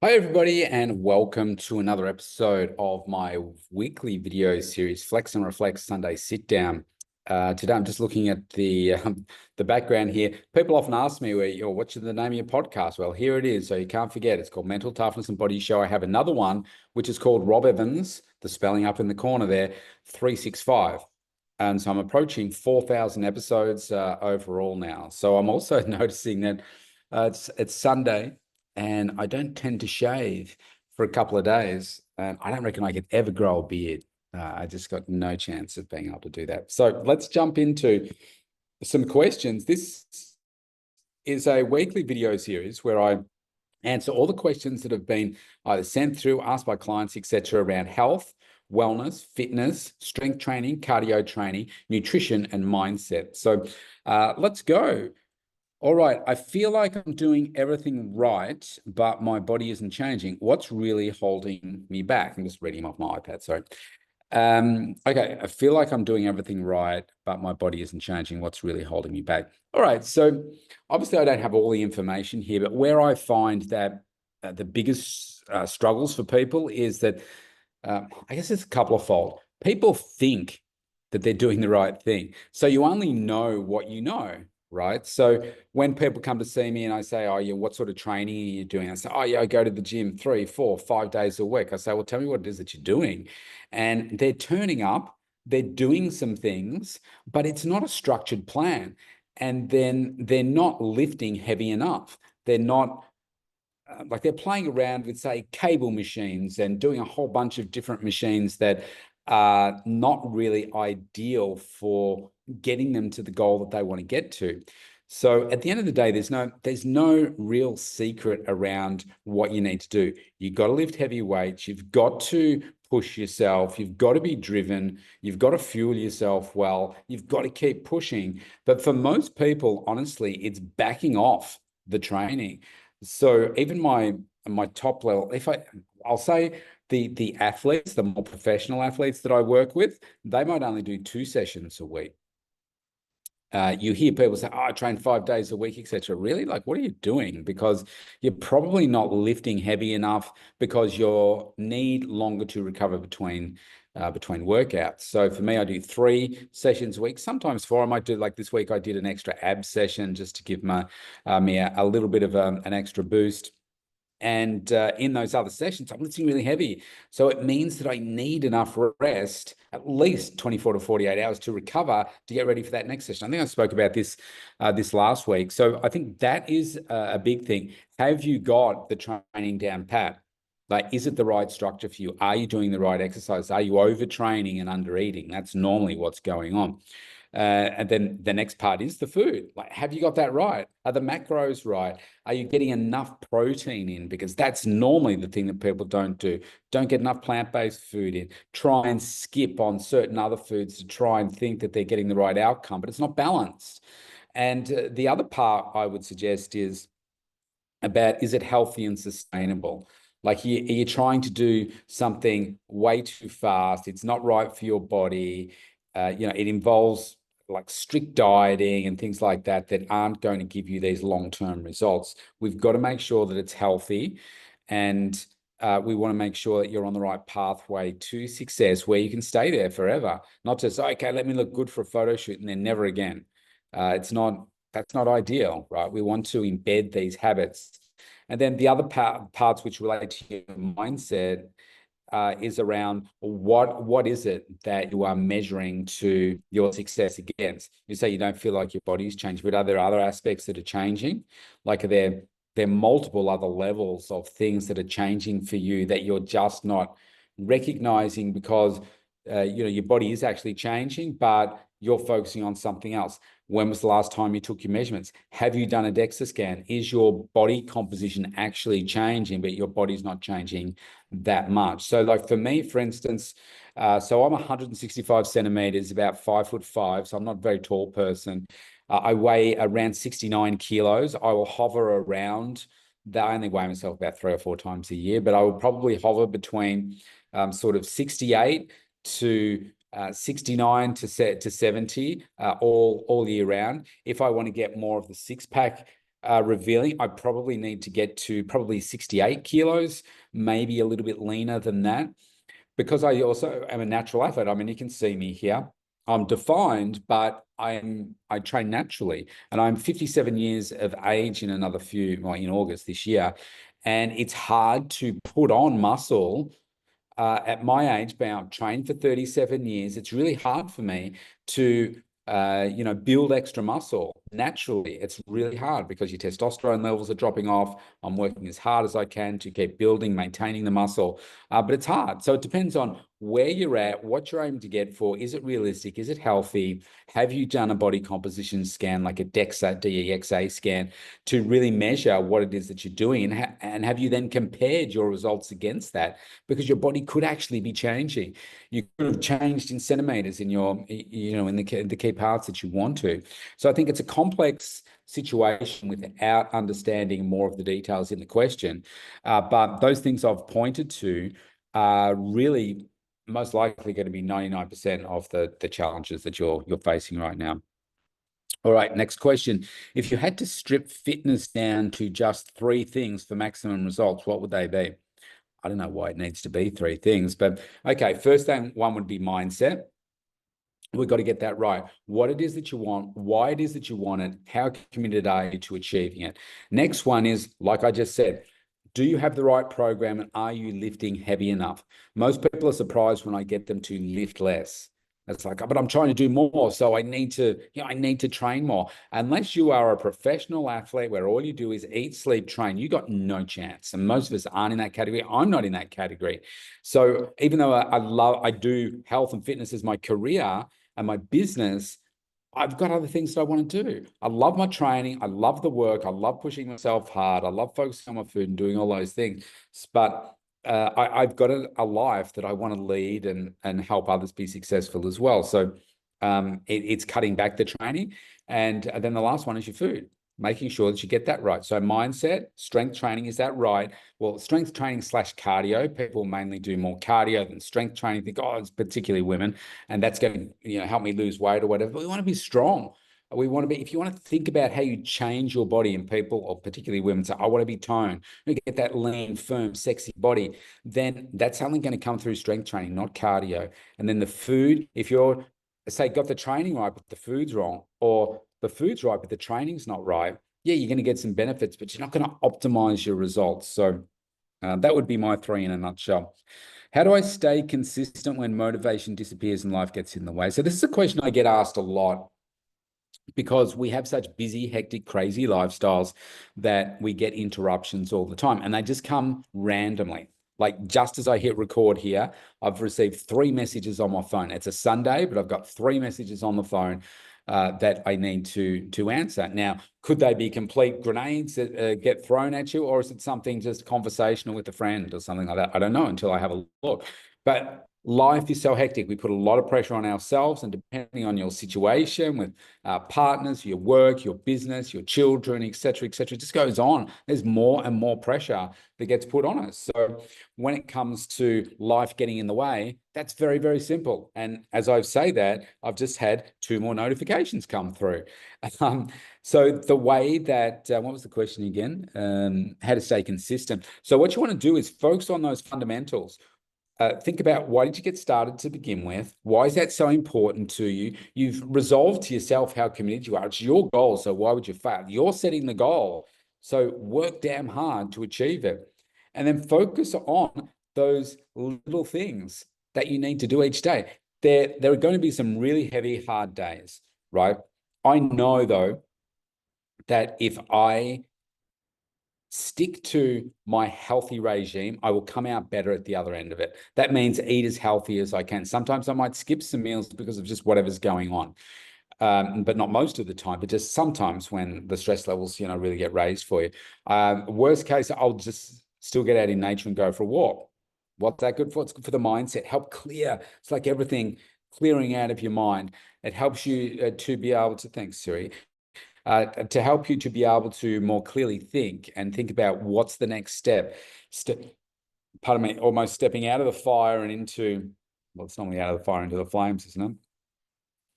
Hi, everybody, and welcome to another episode of my weekly video series, Flex and Reflex Sunday Sit Down. Today, I'm just looking at the background here. People often ask me, what's the name of your podcast? Well, here it is, so you can't forget. It's called Mental Toughness and Body Show. I have another one, which is called Rob Evans, the spelling up in the corner there, 365. And so I'm approaching 4,000 episodes overall now. So I'm also noticing that it's Sunday and I don't tend to shave for a couple of days. And I don't reckon I could ever grow a beard. I just got no chance of being able to do that. So let's jump into some questions. This is a weekly video series where I answer all the questions that have been either sent through, asked by clients, etc., around health, wellness, fitness, strength training, cardio training, nutrition, and mindset. So let's go. All right, I feel like I'm doing everything right, but my body isn't changing. What's really holding me back? I'm just reading off my iPad, sorry. Okay, I feel like I'm doing everything right, but my body isn't changing. What's really holding me back? All right, so obviously I don't have all the information here, but where I find that the biggest struggles for people is that I guess it's a couple of fold. People think that they're doing the right thing. So you only know what you know, right? So when people come to see me and I say, oh, yeah, what sort of training are you doing? I say, oh, yeah, I go to the gym 3, 4, 5 days a week. I say, well, tell me what it is that you're doing. And they're turning up, they're doing some things, but it's not a structured plan. And then they're not lifting heavy enough. They're not like they're playing around with, say, cable machines and doing a whole bunch of different machines that are not really ideal for getting them to the goal that they want to get to. So at the end of the day, there's no real secret around what you need to do. You've got to lift heavy weights. You've got to push yourself. You've got to be driven. You've got to fuel yourself well. You've got to keep pushing. But for most people, honestly, it's backing off the training. So even my top level, I'll say the athletes, the more professional athletes that I work with, they might only do 2 sessions a week. You hear people say, "Oh, I train 5 days a week, etc." Really? Like, what are you doing? Because you're probably not lifting heavy enough because you need longer to recover between workouts. So for me, I do 3 sessions a week, sometimes four. I might do, like this week, I did an extra ab session just to give me a little bit of an extra boost. And in those other sessions, I'm lifting really heavy. So it means that I need enough rest, at least 24 to 48 hours to recover to get ready for that next session. I think I spoke about this last week. So I think that is a big thing. Have you got the training down pat? Like, is it the right structure for you? Are you doing the right exercise? Are you overtraining and under eating? That's normally what's going on. And then the next part is the food. Like, have you got that right? Are the macros right? Are you getting enough protein in? Because that's normally the thing that people don't do. Don't get enough plant-based food in. Try and skip on certain other foods to try and think that they're getting the right outcome, but it's not balanced. And the other part I would suggest is about, is it healthy and sustainable? Like, you're trying to do something way too fast. It's not right for your body. It involves like strict dieting and things like that that aren't going to give you these long-term results. We've got to make sure that it's healthy, and we want to make sure that you're on the right pathway to success where you can stay there forever. Not just, okay, let me look good for a photo shoot and then never again. That's not ideal, right? We want to embed these habits. And then the other parts which relate to your mindset is around what is it that you are measuring to your success against? You say you don't feel like your body's changed, but are there other aspects that are changing? Like, there are multiple other levels of things that are changing for you that you're just not recognizing because your body is actually changing, but you're focusing on something else. When was the last time you took your measurements? Have you done a DEXA scan? Is your body composition actually changing, but your body's not changing that much? So, like for me, for instance, so I'm 165 centimeters, about 5'5", so I'm not a very tall person. I weigh around 69 kilos. I will hover around that. I only weigh myself about 3 or 4 times a year, but I will probably hover between sort of 68 to 69 to 70 all year round. If I want to get more of the six pack revealing. I probably need to get to probably 68 kilos, maybe a little bit leaner than that, because I also am a natural athlete. I mean, you can see me here. I'm defined, but I train naturally, and I'm 57 years of age in another few, well, in August this year, and it's hard to put on muscle at my age. But I've trained for 37 years. It's really hard for me to build extra muscle naturally. It's really hard because your testosterone levels are dropping off. I'm working as hard as I can to keep building, maintaining the muscle, but it's hard. So it depends on where you're at, what you're aiming to get for. Is it realistic? Is it healthy? Have you done a body composition scan, like a DEXA, DEXA scan, to really measure what it is that you're doing? And have you then compared your results against that? Because your body could actually be changing. You could have changed in centimeters in your, in the key parts that you want to. So I think it's a complex situation without understanding more of the details in the question. But those things I've pointed to are really most likely going to be 99% of the challenges that you're facing right now. All right, next question. If you had to strip fitness down to just 3 things for maximum results, what would they be? I don't know why it needs to be 3 things, but okay, first thing, one would be mindset. We've got to get that right. What it is that you want, why it is that you want it, how committed are you to achieving it? Next one is, like I just said, do you have the right program and are you lifting heavy enough? Most people are surprised when I get them to lift less. It's like, oh, but I'm trying to do more, so I need to train more. Unless you are a professional athlete where all you do is eat, sleep, train, you got no chance. And most of us aren't in that category. I'm not in that category. So even though I do health and fitness as my career and my business, I've got other things that I want to do. I love my training. I love the work. I love pushing myself hard. I love focusing on my food and doing all those things. But I've got a life that I want to lead and help others be successful as well. So it's cutting back the training. And then the last one is your food, making sure that you get that right. So mindset, strength training, is that right? Well, strength training / cardio, people mainly do more cardio than strength training. Think, oh, it's particularly women, and that's going to help me lose weight or whatever. But we want to be strong. We want to be, if you want to think about how you change your body, and people, or particularly women, say, I want to be toned, I get that lean, firm, sexy body, then that's only going to come through strength training, not cardio. And then the food, if you're, say, got the training right, but the food's wrong, or the food's right, but the training's not right, yeah, you're going to get some benefits, but you're not going to optimize your results. So that would be my 3 in a nutshell. How do I stay consistent when motivation disappears and life gets in the way? So this is a question I get asked a lot, because we have such busy, hectic, crazy lifestyles that we get interruptions all the time, and they just come randomly. Like just as I hit record here, I've received 3 messages on my phone. It's a Sunday, but I've got 3 messages on the phone that I need to answer. Now, could they be complete grenades that get thrown at you, or is it something just conversational with a friend or something like that? I don't know until I have a look. But life is so hectic. We put a lot of pressure on ourselves, and depending on your situation with partners, your work, your business, your children, et cetera, it just goes on. There's more and more pressure that gets put on us. So when it comes to life getting in the way, that's very, very simple. And as I say that, I've just had 2 more notifications come through. So the way that, what was the question again? How to stay consistent. So what you want to do is focus on those fundamentals. Think about, why did you get started to begin with? Why is that so important to you? You've resolved to yourself how committed you are. It's your goal, so why would you fail? You're setting the goal, so work damn hard to achieve it. And then focus on those little things that you need to do each day. There are going to be some really heavy, hard days, right? I know, though, that if I stick to my healthy regime, I will come out better at the other end of it. That means eat as healthy as I can. Sometimes I might skip some meals because of just whatever's going on, but not most of the time, but just sometimes when the stress levels, really get raised for you. Worst case, I'll just still get out in nature and go for a walk. What's that good for? It's good for the mindset. Help clear. It's like everything clearing out of your mind. It helps you to be able to, thanks, Siri, to help you to be able to more clearly think and think about what's the next step. Pardon me, almost stepping out of the fire and into, well, it's normally out of the fire into the flames, isn't it?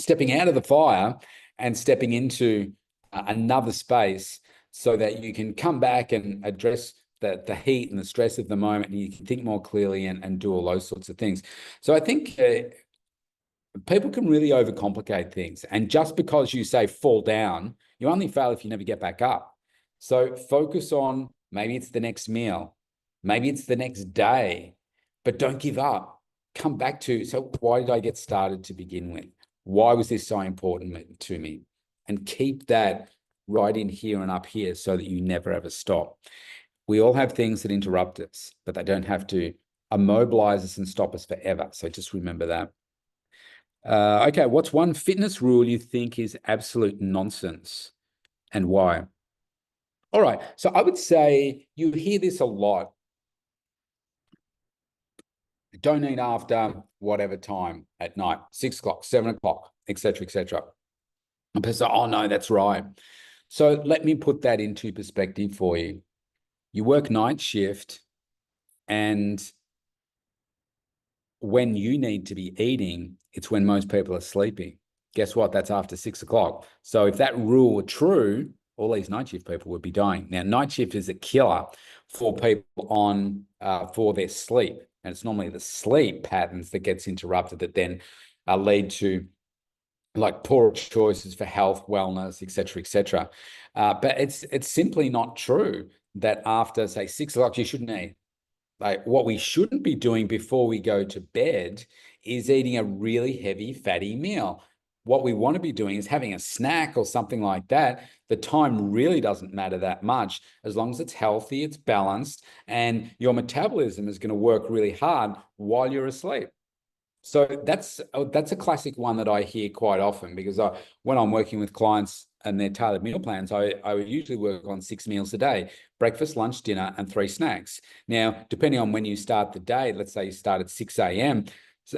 Stepping out of the fire and stepping into another space so that you can come back and address the heat and the stress of the moment, and you can think more clearly and do all those sorts of things. So I think people can really overcomplicate things. And just because you say fall down, you only fail if you never get back up. So focus on, maybe it's the next meal, maybe it's the next day, but don't give up. Come back to, so why did I get started to begin with? Why was this so important to me? And keep that right in here and up here so that you never ever stop. We all have things that interrupt us, but they don't have to immobilize us and stop us forever. So just remember that. Okay, what's one fitness rule you think is absolute nonsense and why? All right, so I would say you hear this a lot. Don't eat after whatever time at night, 6 o'clock, 7 o'clock, etc., etc. And people say, oh no, that's right. So let me put that into perspective for you. You work night shift, and when you need to be eating, it's when most people are sleeping. Guess what? That's after 6 o'clock. So if that rule were true, all these night shift people would be dying. Now, night shift is a killer for people on for their sleep. And it's normally the sleep patterns that gets interrupted that then lead to like poor choices for health, wellness, et cetera, et cetera. But it's simply not true that after, say, 6 o'clock, you shouldn't eat. Like, what we shouldn't be doing before we go to bed is eating a really heavy, fatty meal. What we want to be doing is having a snack or something like that. The time really doesn't matter that much, as long as it's healthy, it's balanced, and your metabolism is going to work really hard while you're asleep. So that's a classic one that I hear quite often, because when I'm working with clients and their tailored meal plans, I would usually work on 6 meals a day: breakfast, lunch, dinner, and 3 snacks. Now, depending on when you start the day, let's say you start at 6 a.m.,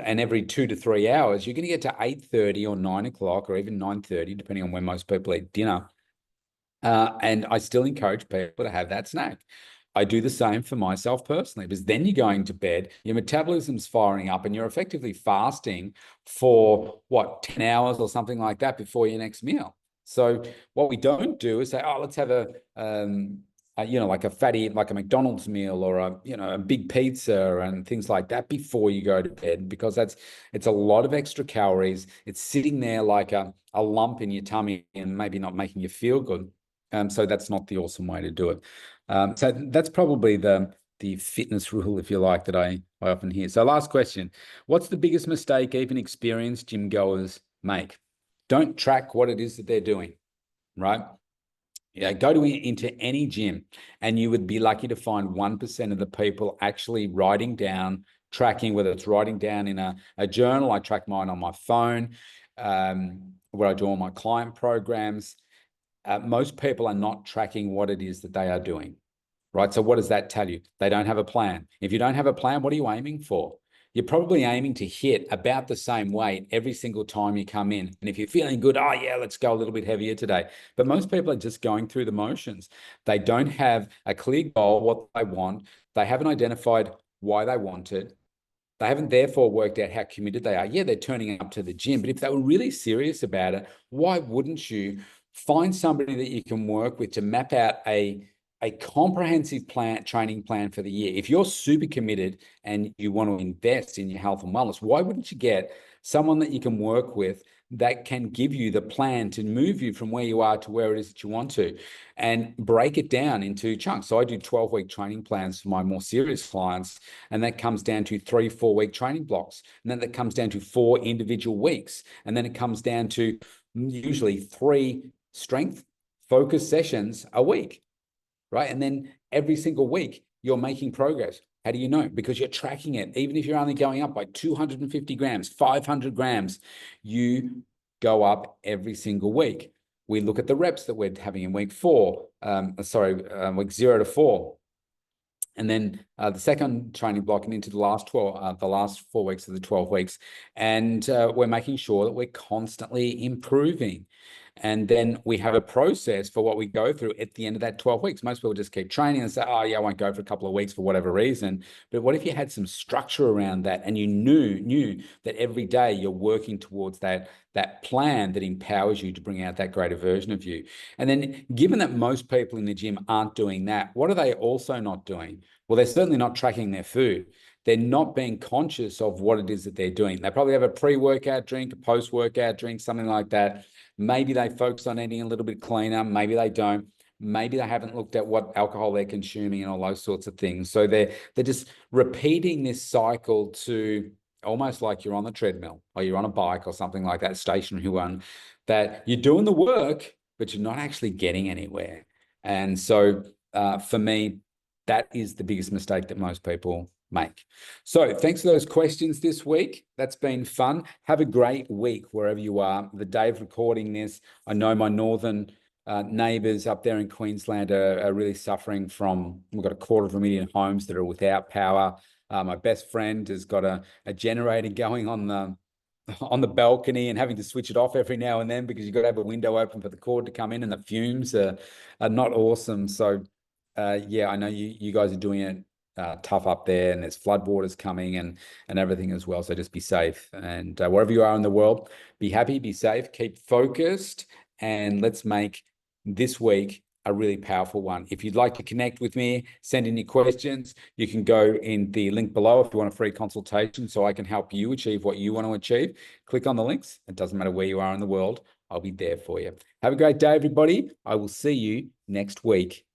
and every 2 to 3 hours, you're going to get to 8:30 or 9 o'clock or even 9:30, depending on when most people eat dinner. And I still encourage people to have that snack. I do the same for myself personally, because then you're going to bed, your metabolism's firing up, and you're effectively fasting for 10 hours or something like that before your next meal. So what we don't do is say, oh, let's have like a fatty, like a McDonald's meal or a big pizza and things like that before you go to bed, because it's a lot of extra calories. It's sitting there like a lump in your tummy and maybe not making you feel good. So that's not the awesome way to do it. So that's probably the fitness rule, if you like, that I often hear. So last question: what's the biggest mistake even experienced gym goers make? Don't track what it is that they're doing, right? Yeah, go into any gym, and you would be lucky to find 1% of the people actually writing down, tracking, whether it's writing down in a journal. I track mine on my phone, where I do all my client programs. Most people are not tracking what it is that they are doing, right? So what does that tell you? They don't have a plan. If you don't have a plan, what are you aiming for? You're probably aiming to hit about the same weight every single time you come in. And if you're feeling good, oh yeah, let's go a little bit heavier today. But most people are just going through the motions. They don't have a clear goal, what they want. They haven't identified why they want it. They haven't therefore worked out how committed they are. Yeah, they're turning up to the gym, but if they were really serious about it, why wouldn't you find somebody that you can work with to map out a comprehensive training plan for the year? If you're super committed and you want to invest in your health and wellness, why wouldn't you get someone that you can work with that can give you the plan to move you from where you are to where it is that you want to, and break it down into chunks? So I do 12-week training plans for my more serious clients, and that comes down to 3 4-week training blocks. And then that comes down to 4 individual weeks. And then it comes down to usually 3 strength focus sessions a week, right? And then every single week you're making progress. How do you know? Because you're tracking it. Even if you're only going up by 250 grams, 500 grams, you go up every single week. We look at the reps that we're having in week 4, week 0 to 4. And then the second training block and into the last 4 weeks of the 12 weeks. And we're making sure that we're constantly improving. And then we have a process for what we go through at the end of that 12 weeks. Most people just keep training and say, oh, yeah, I won't go for a couple of weeks for whatever reason. But what if you had some structure around that and you knew that every day you're working towards that plan that empowers you to bring out that greater version of you? And then given that most people in the gym aren't doing that, what are they also not doing? Well, they're certainly not tracking their food. They're not being conscious of what it is that they're doing. They probably have a pre-workout drink, a post-workout drink, something like that. Maybe they focus on eating a little bit cleaner. Maybe they don't. Maybe they haven't looked at what alcohol they're consuming and all those sorts of things. So they're just repeating this cycle to almost like you're on the treadmill or you're on a bike or something like that, stationary one, that you're doing the work, but you're not actually getting anywhere. And so for me, that is the biggest mistake that most people make. So thanks for those questions this week. That's been fun. Have a great week wherever you are. The day of recording this, I know my northern neighbours up there in Queensland are really suffering from, we've got 250,000 homes that are without power. My best friend has got a generator going on the balcony and having to switch it off every now and then because you've got to have a window open for the cord to come in, and the fumes are not awesome. So yeah, I know you guys are doing it tough up there, and there's floodwaters coming and everything as well. So just be safe, and wherever you are in the world, be happy, be safe, keep focused, and let's make this week a really powerful one. If you'd like to connect with me, send in your questions. You can go in the link below if you want a free consultation so I can help you achieve what you want to achieve. Click on the links. It doesn't matter where you are in the world. I'll be there for you. Have a great day, everybody. I will see you next week.